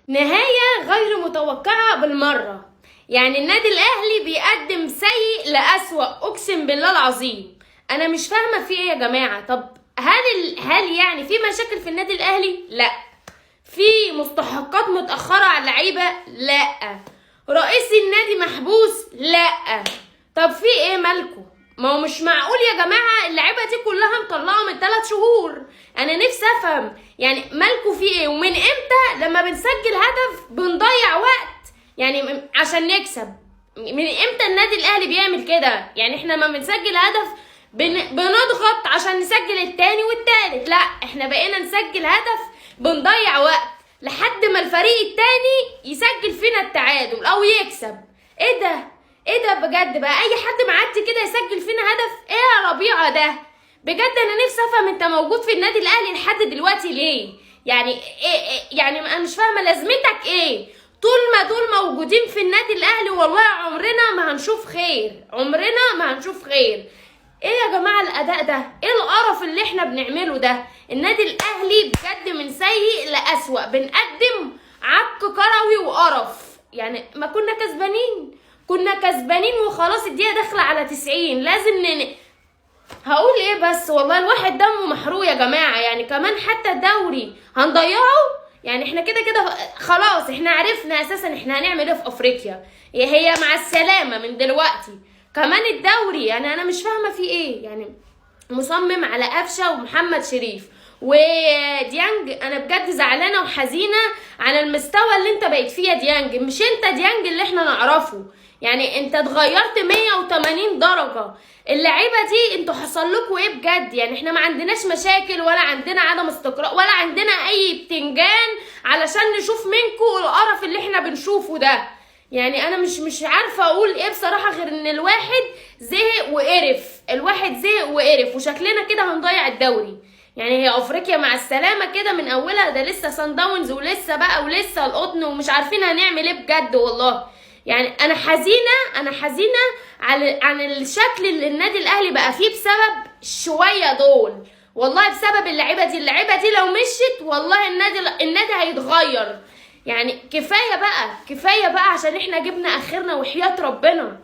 نهاية غير متوقعة بالمرة. يعني النادي الأهلي بيقدم سيء لأسوأ، أقسم بالله العظيم. أنا مش فاهمة في إيه يا جماعة. طب هل يعني في مشاكل في النادي الأهلي؟ لأ. في مستحقات متأخرة على اللعيبة؟ لأ. رئيس النادي محبوس؟ لأ. طب في إيه مالكم؟ ما هو مش معقول يا جماعة اللعيبة دي كلها مطلعة من 3 شهور. أنا نفسي أفهم يعني مالكوا في إيه؟ ومن إمتى لما بنسجل هدف بنضيع وقت يعني عشان نكسب؟ من إمتى النادي الأهلي بيعمل كده؟ يعني إحنا لما بنسجل هدف بنضغط عشان نسجل التاني والتالت. لا، إحنا بقينا نسجل هدف بنضيع وقت لحد ما الفريق التاني يسجل فينا التعادل أو يكسب. إيه ده؟ ايه ده بجد بقى؟ اي حد معدي كده يسجل فينا هدف؟ ايه يا ربيعه ده؟ بجد انا نفسي افهم انت موجود في النادي الاهلي لحد دلوقتي ليه؟ يعني إيه يعني انا مش فاهمه لازمتك ايه؟ طول ما دول موجودين في النادي الاهلي والله عمرنا ما هنشوف خير، عمرنا ما هنشوف خير. ايه يا جماعه الاداء ده؟ ايه القرف اللي احنا بنعمله ده؟ النادي الاهلي بجد من سيء لاسوأ، بنقدم عك كروي وقرف. يعني ما كنا كسبانين وخلاص، الدقيقة داخلة على 90. لازم هقول ايه بس؟ والله الواحد دمه محروق يا جماعة. يعني كمان حتى الدوري هنضيعه. يعني احنا كده خلاص احنا عرفنا اساسا احنا هنعمل ايه في افريقيا. هي مع السلامة من دلوقتي. كمان الدوري يعني انا مش فاهمة في ايه. يعني مصمم على قفشة ومحمد شريف وديانج. انا بجد زعلانة وحزينة على المستوى اللي انت بقيت فيه يا ديانج. مش انت ديانج اللي احنا نعرفه. يعني انت اتغيرت 180 درجة. اللعيبة دي انتوا حصل لكم ايه بجد؟ يعني احنا ما عندناش مشاكل ولا عندنا عدم استقرار ولا عندنا اي بتنجان علشان نشوف منكم القرف اللي احنا بنشوفه ده. يعني انا مش عارفة اقول ايه بصراحة غير ان الواحد زهق وقرف وشكلنا كده هنضيع الدوري. يعني هي افريقيا مع السلامة كده من اولها. ده لسه سان داونز ولسه القطن ومش عارفين هنعمل ايه بجد والله. يعني انا حزينه عن الشكل اللي النادي الاهلي بقى فيه بسبب شويه دول. والله بسبب اللعيبه دي لو مشيت والله النادي هيتغير. يعني كفايه بقى عشان احنا جبنا اخرنا وحياة ربنا.